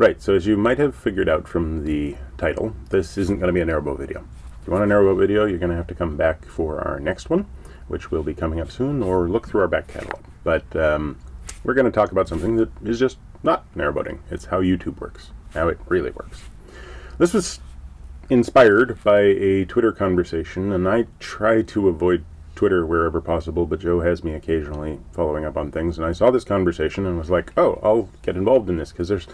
Right, so as you might have figured out from the title, this isn't going to be a narrowboat video. If you want a narrowboat video, you're going to have to come back for our next one, which will be coming up soon, or look through our back catalog. But we're going to talk about something that is just not narrowboating. It's how YouTube works, how it really works. This was inspired by a Twitter conversation, and I try to avoid Twitter wherever possible, but Joe has me occasionally following up on things, and I saw this conversation and was like, oh, I'll get involved in this, because there's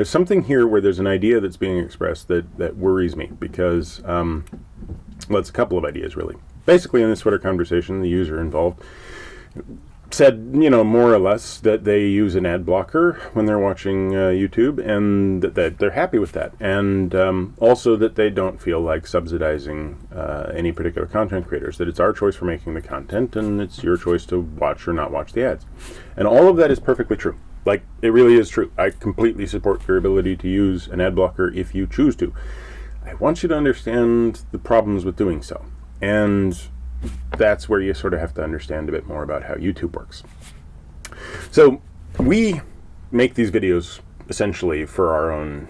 something here where there's an idea that's being expressed that worries me, because, well, it's a couple of ideas, really. Basically, in this Twitter conversation, the user involved said, more or less, that they use an ad blocker when they're watching YouTube, and that they're happy with that, and also that they don't feel like subsidizing any particular content creators, that it's our choice for making the content, and it's your choice to watch or not watch the ads. And all of that is perfectly true. Like, it really is true. I completely support your ability to use an ad blocker if you choose to. I want you to understand the problems with doing so. And that's where you sort of have to understand a bit more about how YouTube works. So we make these videos essentially for our own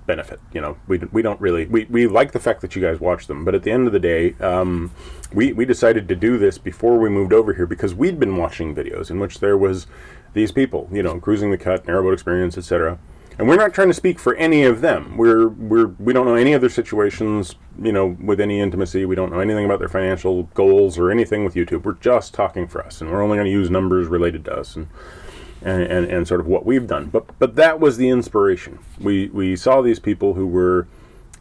benefit. We don't really, we like the fact that you guys watch them, but at the end of the day, we decided to do this before we moved over here because we'd been watching videos in which there was these people, cruising the cut, narrowboat experience, etc. And we're not trying to speak for any of them. We don't know any of their situations, with any intimacy. We don't know anything about their financial goals or anything with YouTube. We're just talking for us, and we're only going to use numbers related to us and sort of what we've done. But that was the inspiration. We saw these people who were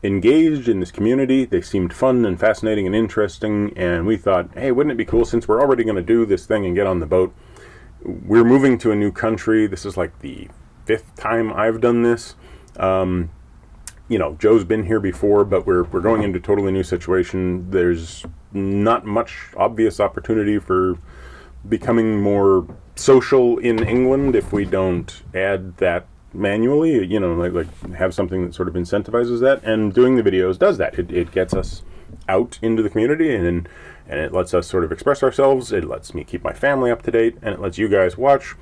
engaged in this community. They seemed fun and fascinating and interesting, and we thought, hey, wouldn't it be cool, since we're already going to do this thing and get on the boat? We're moving to a new country. This is like the 5th time I've done this. Joe's been here before, but we're going into a totally new situation. There's not much obvious opportunity for becoming more social in England if we don't add that manually, like have something that sort of incentivizes that. And doing the videos does that. It gets us out into the community, and it lets us sort of express ourselves. It lets me keep my family up to date, and it lets you guys watch.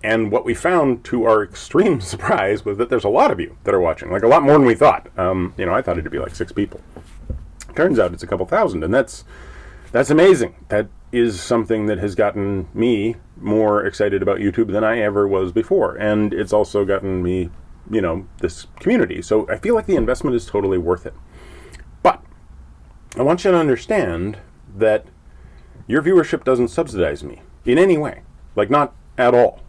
And what we found, to our extreme surprise, was that there's a lot of you that are watching, like a lot more than we thought. I thought it'd be like 6 people. Turns out it's a couple thousand, and that's amazing. That is something that has gotten me more excited about YouTube than I ever was before, and it's also gotten me, this community. So I feel like the investment is totally worth it. But I want you to understand that your viewership doesn't subsidize me in any way, like not at all.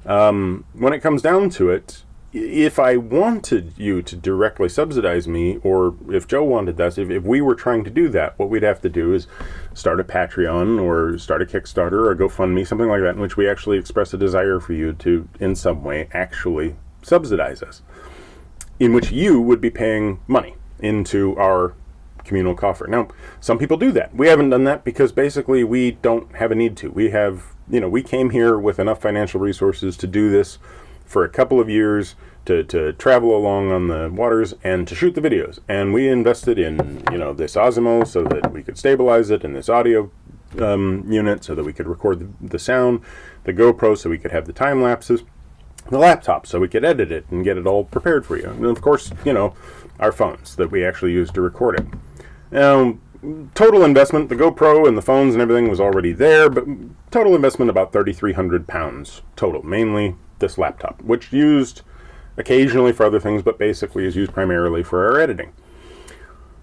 When it comes down to it, if I wanted you to directly subsidize me, or if Joe wanted that, if we were trying to do that, what we'd have to do is start a Patreon or start a Kickstarter or GoFundMe, something like that, in which we actually express a desire for you to, in some way, actually subsidize us, in which you would be paying money into our communal coffer. Now, some people do that. We haven't done that because basically we don't have a need to. We have, we came here with enough financial resources to do this for a couple of years, to travel along on the waters and to shoot the videos. And we invested in, this Osmo so that we could stabilize it, and this audio unit so that we could record the sound, the GoPro so we could have the time lapses, the laptop so we could edit it and get it all prepared for you. And of course, our phones that we actually use to record it. Now, total investment, the GoPro and the phones and everything was already there, but total investment about £3,300 total, mainly this laptop, which used occasionally for other things, but basically is used primarily for our editing.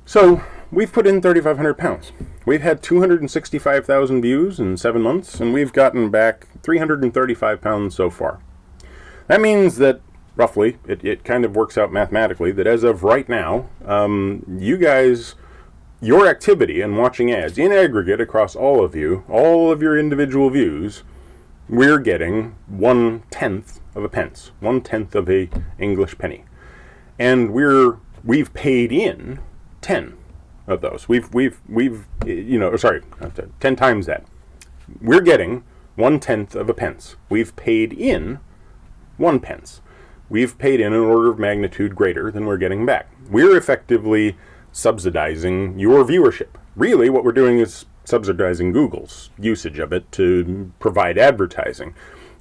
So we've put in £3,500. We've had 265,000 views in 7 months, and we've gotten back £335 so far. That means that roughly, it kind of works out mathematically, that as of right now, you guys, your activity in watching ads in aggregate across all of your individual views, we're getting 1/10 of a pence, 1/10 of a English penny, and we've paid in 10 of those. We've 10 times that. We're getting 1/10 of a pence. We've paid in 1 pence. We've paid in an order of magnitude greater than we're getting back. We're effectively subsidizing your viewership. Really, what we're doing is subsidizing Google's usage of it to provide advertising.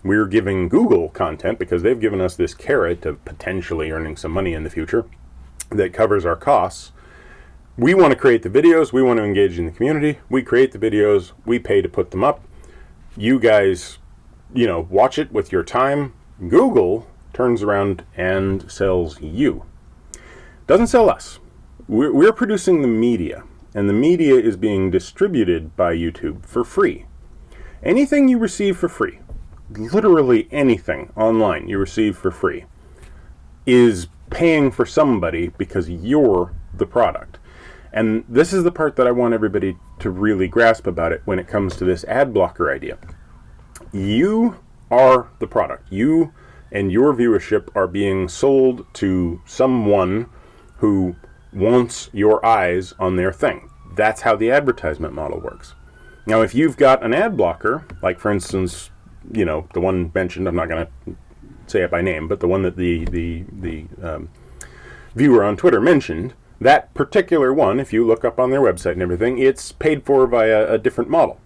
We're giving Google content because they've given us this carrot of potentially earning some money in the future that covers our costs. We want to create the videos. We want to engage in the community. We create the videos. We pay to put them up. You guys, watch it with your time. Google turns around and sells you. Doesn't sell us. We're producing the media, and the media is being distributed by YouTube for free. Anything you receive for free, literally anything online you receive for free, is paying for somebody because you're the product. And this is the part that I want everybody to really grasp about it when it comes to this ad blocker idea. You are the product. You and your viewership are being sold to someone who wants your eyes on their thing. That's how the advertisement model works. Now, if you've got an ad blocker, like for instance, the one mentioned, I'm not going to say it by name, but the one that the viewer on Twitter mentioned, that particular one, if you look up on their website and everything, it's paid for via a different model.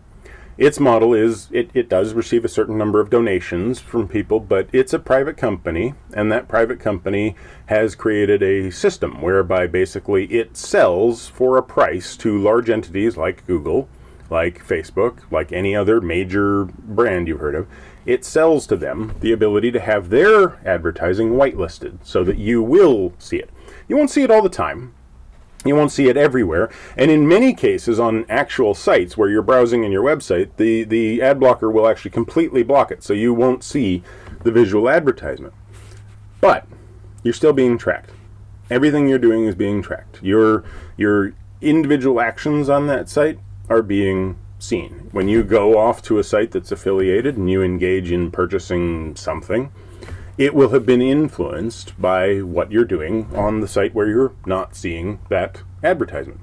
Its model is, it does receive a certain number of donations from people, but it's a private company, and that private company has created a system whereby basically it sells for a price to large entities like Google, like Facebook, like any other major brand you've heard of. It sells to them the ability to have their advertising whitelisted so that you will see it. You won't see it all the time. You won't see it everywhere. And in many cases on actual sites where you're browsing in your website, the ad blocker will actually completely block it, so you won't see the visual advertisement. But you're still being tracked. Everything you're doing is being tracked. Your individual actions on that site are being seen. When you go off to a site that's affiliated and you engage in purchasing something, it will have been influenced by what you're doing on the site where you're not seeing that advertisement.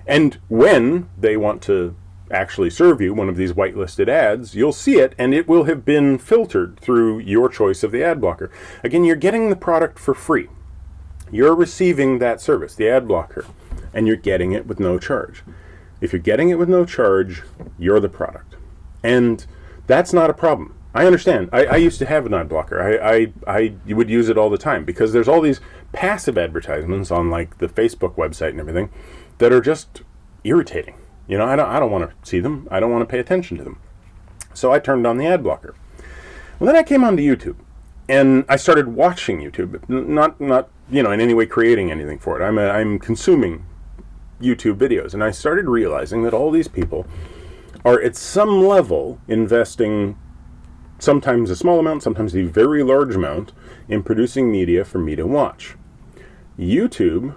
And when they want to actually serve you one of these whitelisted ads, you'll see it, and it will have been filtered through your choice of the ad blocker. Again, you're getting the product for free. You're receiving that service, the ad blocker, and you're getting it with no charge. If you're getting it with no charge, you're the product. And that's not a problem. I understand. I used to have an ad blocker. I would use it all the time because there's all these passive advertisements on like the Facebook website and everything that are just irritating. I don't want to see them. I don't want to pay attention to them. So I turned on the ad blocker. Well, then I came onto YouTube and I started watching YouTube, not in any way creating anything for it. I'm consuming YouTube videos, and I started realizing that all these people are at some level investing sometimes a small amount, sometimes a very large amount, in producing media for me to watch. YouTube,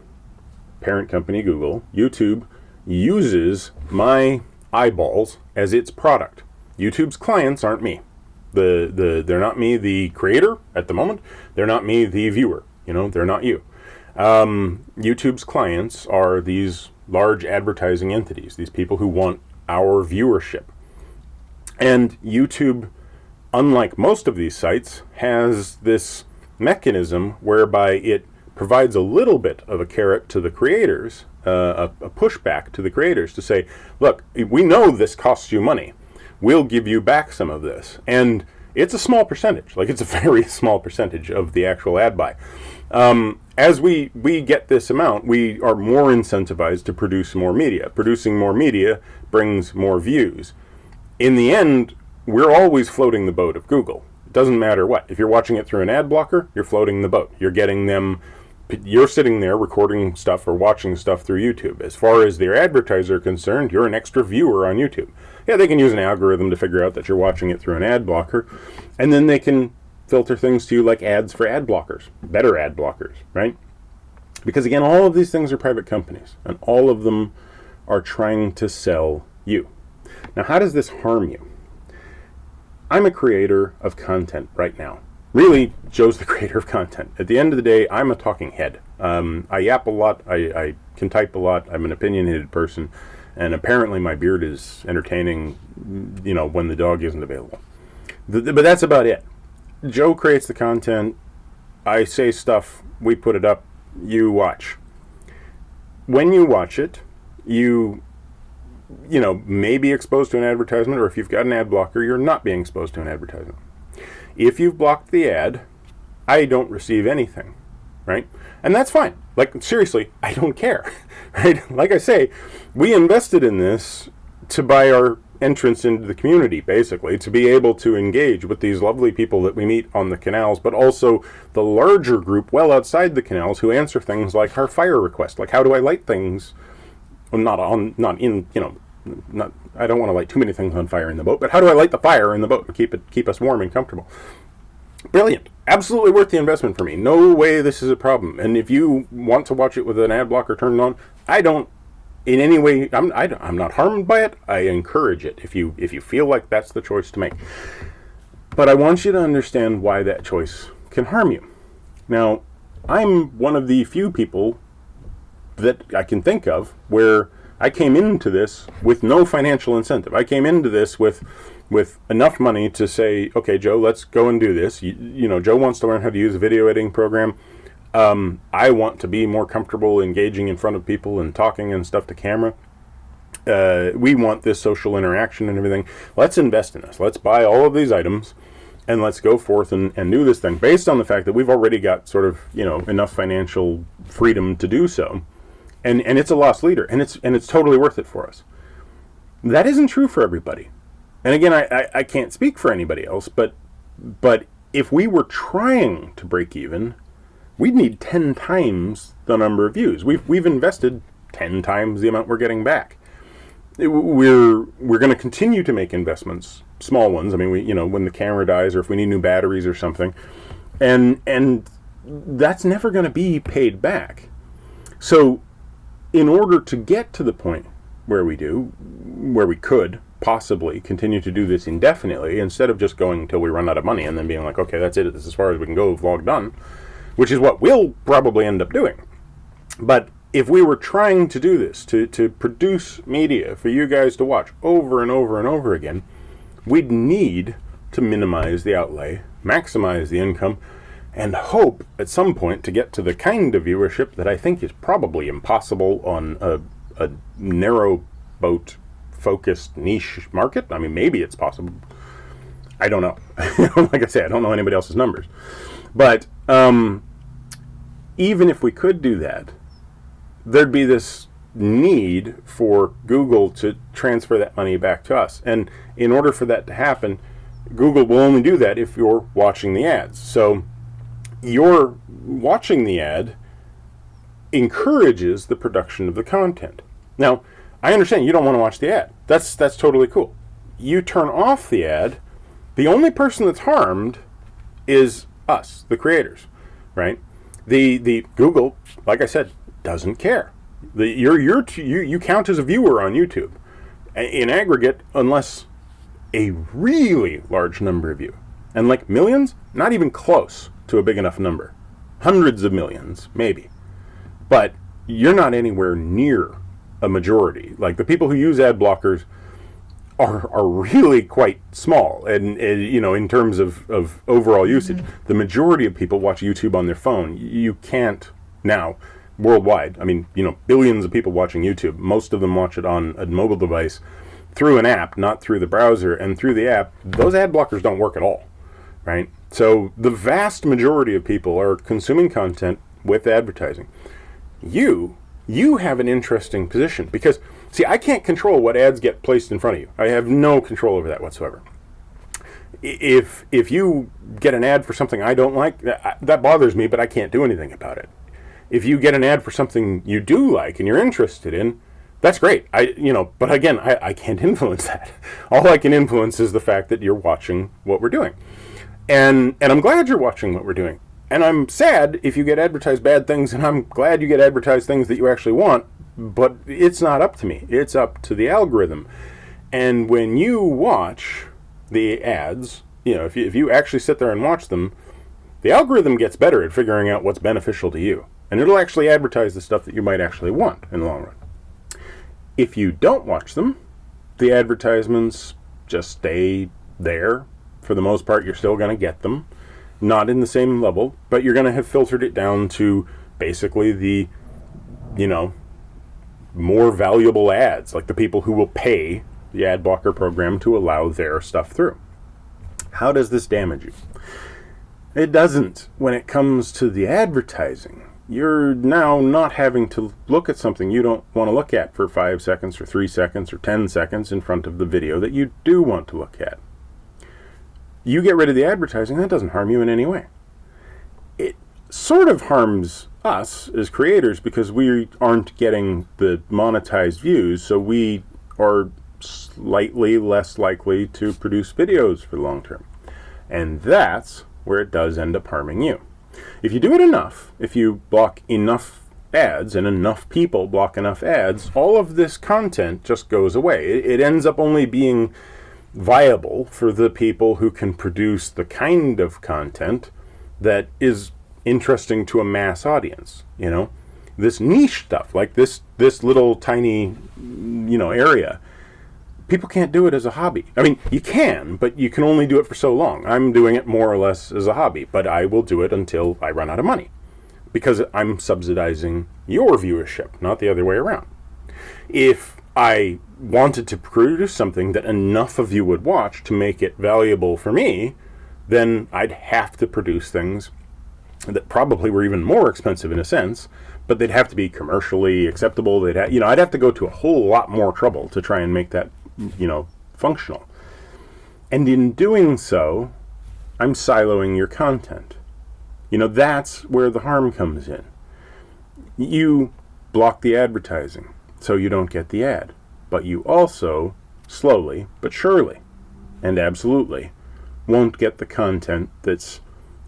parent company Google, YouTube uses my eyeballs as its product. YouTube's clients aren't me. They're not me, the creator at the moment. They're not me, the viewer. They're not you. YouTube's clients are these large advertising entities, these people who want our viewership. And YouTube, unlike most of these sites, has this mechanism whereby it provides a little bit of a carrot to the creators, a pushback to the creators to say, look, we know this costs you money. We'll give you back some of this. And it's a small percentage. Like, it's a very small percentage of the actual ad buy. As we get this amount, we are more incentivized to produce more media. Producing more media brings more views. In the end, we're always floating the boat of Google. It doesn't matter what. If you're watching it through an ad blocker, you're floating the boat. You're getting them, you're sitting there recording stuff or watching stuff through YouTube. As far as their advertiser concerned, you're an extra viewer on YouTube. Yeah, they can use an algorithm to figure out that you're watching it through an ad blocker, and then they can filter things to you like ads for ad blockers, better ad blockers, right? Because again, all of these things are private companies, and all of them are trying to sell you. Now, how does this harm you? I'm a creator of content right now. Really, Joe's the creator of content. At the end of the day, I'm a talking head. I yap a lot. I can type a lot. I'm an opinionated person. And apparently my beard is entertaining, when the dog isn't available. But that's about it. Joe creates the content. I say stuff. We put it up. You watch. When you watch it, you may be exposed to an advertisement, or if you've got an ad blocker, you're not being exposed to an advertisement. If you've blocked the ad, I don't receive anything, right? And that's fine. Like, seriously, I don't care, right? Like I say, we invested in this to buy our entrance into the community, basically, to be able to engage with these lovely people that we meet on the canals, but also the larger group well outside the canals who answer things like our fire request, like how do I light things, well, not in, I don't want to light too many things on fire in the boat, but how do I light the fire in the boat to keep us warm and comfortable? Brilliant. Absolutely worth the investment for me. No way this is a problem. And if you want to watch it with an ad blocker turned on, I don't in any way, I'm not harmed by it. I encourage it if you feel like that's the choice to make. But I want you to understand why that choice can harm you. Now, I'm one of the few people that I can think of where I came into this with no financial incentive. I came into this with enough money to say, okay, Joe, let's go and do this. Joe wants to learn how to use a video editing program. I want to be more comfortable engaging in front of people and talking and stuff to camera. We want this social interaction and everything. Let's invest in this. Let's buy all of these items and let's go forth and do this thing based on the fact that we've already got sort of, enough financial freedom to do so. And it's a loss leader, and it's totally worth it for us. That isn't true for everybody. And again, I can't speak for anybody else, but if we were trying to break even, we'd need 10 times the number of views. We've invested 10 times the amount we're getting back. We're going to continue to make investments, small ones. I mean, when the camera dies or if we need new batteries or something, and that's never going to be paid back. So in order to get to the point where we could possibly continue to do this indefinitely, instead of just going until we run out of money and then being like, okay, that's it, this is as far as we can go, vlog done, which is what we'll probably end up doing. But if we were trying to do this, to produce media for you guys to watch over and over and over again, we'd need to minimize the outlay, maximize the income, and hope at some point to get to the kind of viewership that I think is probably impossible on a narrow boat focused niche market. I mean, maybe it's possible. I don't know. Like I say, I don't know anybody else's numbers. But even if we could do that, there'd be this need for Google to transfer that money back to us. And in order for that to happen, Google will only do that if you're watching the ads. So your watching the ad encourages the production of the content. Now, I understand you don't want to watch the ad. That's totally cool. You turn off the ad, the only person that's harmed is us, the creators, right? The Google, like I said, doesn't care. You count as a viewer on YouTube in aggregate, unless a really large number of you, and like millions, not even close to a big enough number. Hundreds of millions, maybe. But you're not anywhere near a majority. Like, the people who use ad blockers are really quite small, and in terms of overall usage. The majority of people watch YouTube on their phone. You can't now, worldwide, I mean, billions of people watching YouTube. Most of them watch it on a mobile device through an app, not through the browser. And through the app, those ad blockers don't work at all, right? So the vast majority of people are consuming content with advertising. You have an interesting position because, see, I can't control what ads get placed in front of you. I have no control over that whatsoever. If you get an ad for something I don't like, that bothers me, but I can't do anything about it. If you get an ad for something you do like and you're interested in, that's great. But again, I can't influence that. All I can influence is the fact that you're watching what we're doing. And I'm glad you're watching what we're doing. And I'm sad if you get advertised bad things, and I'm glad you get advertised things that you actually want, but it's not up to me. It's up to the algorithm. And when you watch the ads, if you actually sit there and watch them, the algorithm gets better at figuring out what's beneficial to you. And it'll actually advertise the stuff that you might actually want in the long run. If you don't watch them, the advertisements just stay there. For the most part, you're still going to get them. Not in the same level, but you're going to have filtered it down to basically the, more valuable ads, like the people who will pay the ad blocker program to allow their stuff through. How does this damage you? It doesn't when it comes to the advertising. You're now not having to look at something you don't want to look at for 5 seconds or 3 seconds or 10 seconds in front of the video that you do want to look at. You get rid of the advertising, that doesn't harm you in any way. It sort of harms us as creators because we aren't getting the monetized views, so we are slightly less likely to produce videos for the long term. And that's where it does end up harming you. If you do it enough, if you block enough ads and enough people block enough ads, all of this content just goes away. It ends up only being viable for the people who can produce the kind of content that is interesting to a mass audience. You know, this niche stuff, like this little tiny, area, people can't do it as a hobby. I mean, you can, but you can only do it for so long. I'm doing it more or less as a hobby, but I will do it until I run out of money because I'm subsidizing your viewership, not the other way around. If I wanted to produce something that enough of you would watch to make it valuable for me, then I'd have to produce things that probably were even more expensive in a sense, but they'd have to be commercially acceptable. I'd have to go to a whole lot more trouble to try and make that, functional. And in doing so, I'm siloing your content. That's where the harm comes in. You block the advertising, so you don't get the ad. But you also, slowly but surely, and absolutely, won't get the content that's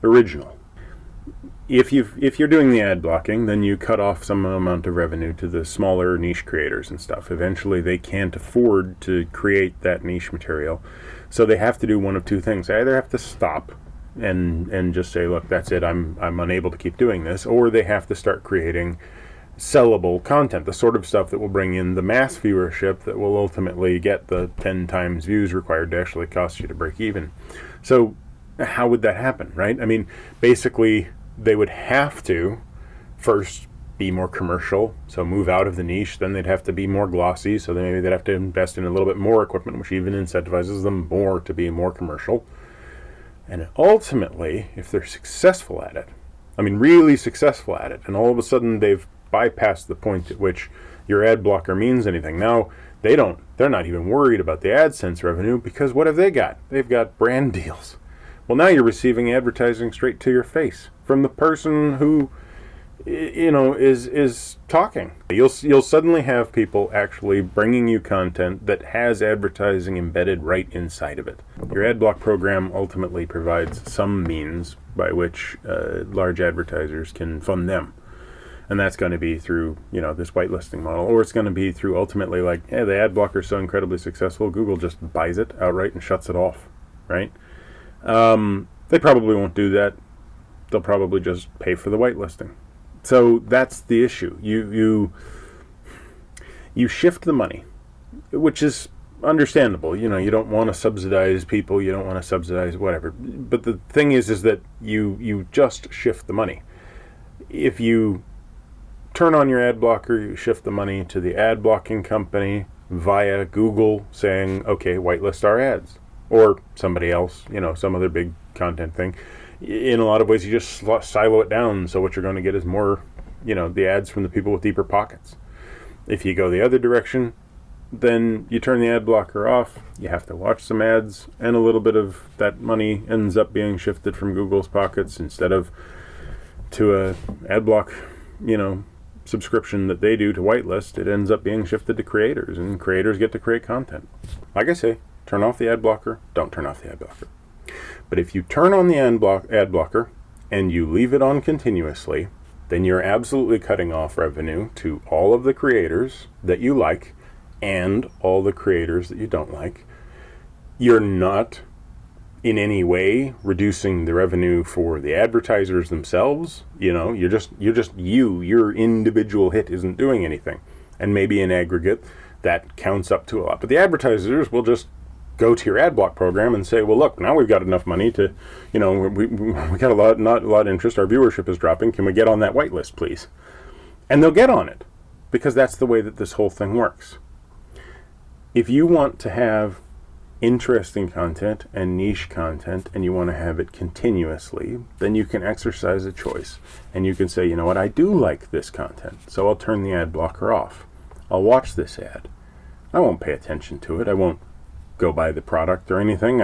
original. If you're doing the ad blocking, then you cut off some amount of revenue to the smaller niche creators and stuff. Eventually, they can't afford to create that niche material, so they have to do one of two things. They either have to stop and just say, look, that's it, I'm unable to keep doing this, or they have to start creating sellable content, the sort of stuff that will bring in the mass viewership that will ultimately get the 10 times views required to actually cost you to break even. So how would that happen, right? I mean, basically, they would have to first be more commercial, so move out of the niche. Then they'd have to be more glossy, so then maybe they'd have to invest in a little bit more equipment, which even incentivizes them more to be more commercial. And ultimately, if they're successful at it, I mean really successful at it, and all of a sudden they've bypassed the point at which your ad blocker means anything. Now they're not even worried about the AdSense revenue, because what have they got? They've got brand deals. Well, now you're receiving advertising straight to your face from the person who, is talking. You'll suddenly have people actually bringing you content that has advertising embedded right inside of it. Your ad block program ultimately provides some means by which large advertisers can fund them. And that's going to be through, this whitelisting model, or it's going to be through ultimately like, hey, the ad blocker is so incredibly successful, Google just buys it outright and shuts it off, right? They probably won't do that. They'll probably just pay for the whitelisting. So that's the issue. You shift the money, which is understandable. You don't want to subsidize people. You don't want to subsidize whatever. But the thing is that you just shift the money. If you turn on your ad blocker, you shift the money to the ad blocking company via Google saying, okay, whitelist our ads. Or somebody else, some other big content thing. In a lot of ways, you just silo it down, so what you're going to get is more, the ads from the people with deeper pockets. If you go the other direction, then you turn the ad blocker off, you have to watch some ads, and a little bit of that money ends up being shifted from Google's pockets instead of to a ad block, subscription that they do to whitelist. It ends up being shifted to creators, and creators get to create content. Like I say, turn off the ad blocker, don't turn off the ad blocker. But if you turn on the ad blocker and you leave it on continuously, then you're absolutely cutting off revenue to all of the creators that you like and all the creators that you don't like. You're not in any way reducing the revenue for the advertisers themselves. Your individual hit isn't doing anything. And maybe in aggregate that counts up to a lot. But the advertisers will just go to your ad block program and say, well, look, now we've got enough money to, we got not a lot of interest. Our viewership is dropping. Can we get on that whitelist, please? And they'll get on it, because that's the way that this whole thing works. If you want to have interesting content and niche content and you want to have it continuously, then you can exercise a choice. And you can say, you know what, I do like this content, so I'll turn the ad blocker off. I'll watch this ad. I won't pay attention to it. I won't go buy the product or anything.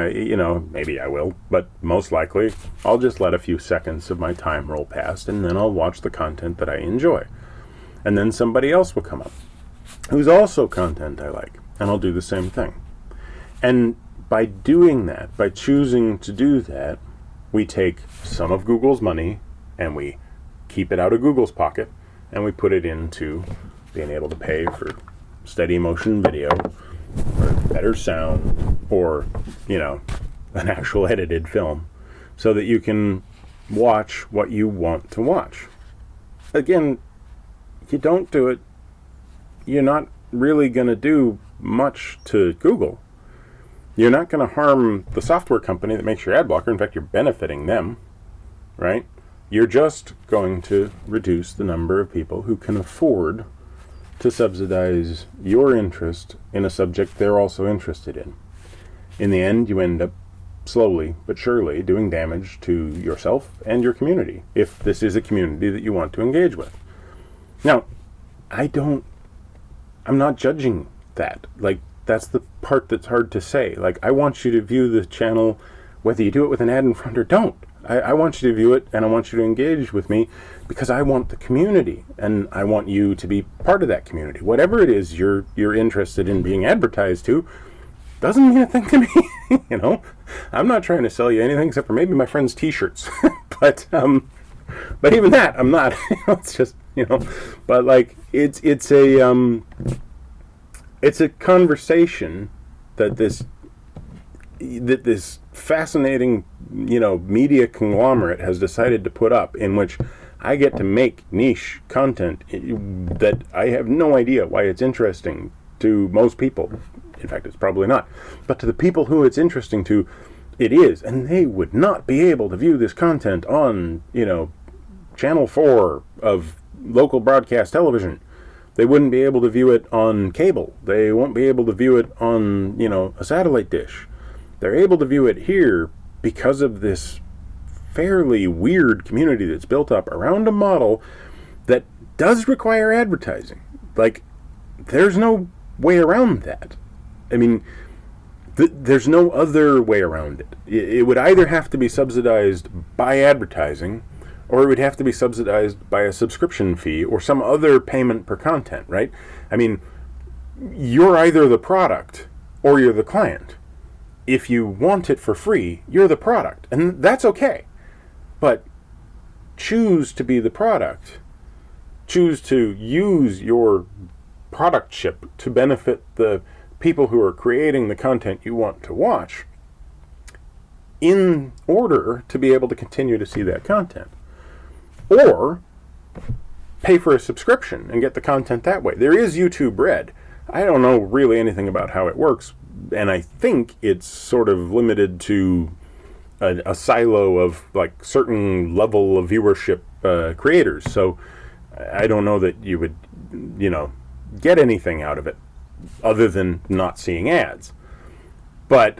Maybe I will, but most likely I'll just let a few seconds of my time roll past, and then I'll watch the content that I enjoy. And then somebody else will come up who's also content I like, and I'll do the same thing. And by doing that, by choosing to do that, we take some of Google's money and we keep it out of Google's pocket, and we put it into being able to pay for steady motion video, or better sound, or, an actual edited film, so that you can watch what you want to watch. Again, you don't do it, you're not really going to do much to Google. You're not going to harm the software company that makes your ad blocker. In fact, you're benefiting them, right? You're just going to reduce the number of people who can afford to subsidize your interest in a subject they're also interested in. In the end, you end up slowly but surely doing damage to yourself and your community, if this is a community that you want to engage with. Now, I'm not judging that. That's the part that's hard to say. I want you to view the channel, whether you do it with an ad in front or don't. I want you to view it, and I want you to engage with me, because I want the community, and I want you to be part of that community. Whatever it is you're interested in being advertised to, doesn't mean a thing to me. I'm not trying to sell you anything except for maybe my friend's T-shirts. but even that, I'm not. It's just, but it's a conversation that this fascinating, media conglomerate has decided to put up, in which I get to make niche content that I have no idea why it's interesting to most people. In fact, it's probably not. But to the people who it's interesting to, it is. And they would not be able to view this content on, Channel 4 of local broadcast television. They wouldn't be able to view it on cable. They won't be able to view it on, a satellite dish. They're able to view it here because of this fairly weird community that's built up around a model that does require advertising. There's no way around that. I mean, there's no other way around it. It would either have to be subsidized by advertising, or it would have to be subsidized by a subscription fee or some other payment per content, right? I mean, you're either the product or you're the client. If you want it for free, you're the product, and that's okay. But choose to be the product. Choose to use your productship to benefit the people who are creating the content you want to watch, in order to be able to continue to see that content. Or pay for a subscription and get the content that way. There is YouTube Red. I don't know really anything about how it works, and I think it's sort of limited to a silo of certain level of viewership creators. So I don't know that you would, get anything out of it other than not seeing ads. But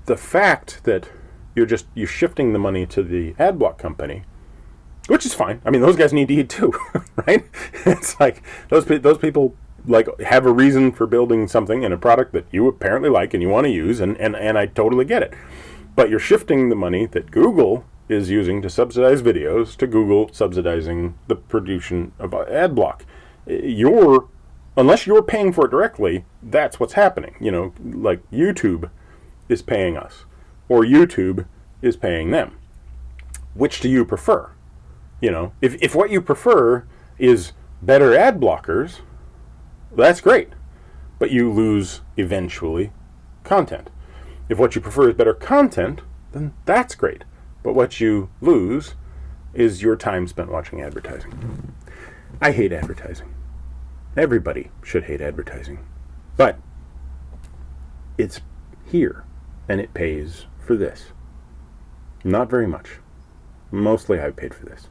the fact that you're shifting the money to the ad block company, which is fine. I mean, those guys need to eat too, right? It's those people have a reason for building something and a product that you apparently like and you want to use, and I totally get it. But you're shifting the money that Google is using to subsidize videos to Google subsidizing the production of ad block. Unless you're paying for it directly, that's what's happening. YouTube is paying us, or YouTube is paying them. Which do you prefer? If what you prefer is better ad blockers, that's great, but you lose eventually content. If what you prefer is better content, then that's great, but what you lose is your time spent watching advertising. I hate advertising. Everybody should hate advertising, but it's here, and it pays for this. Not very much. Mostly I've paid for this.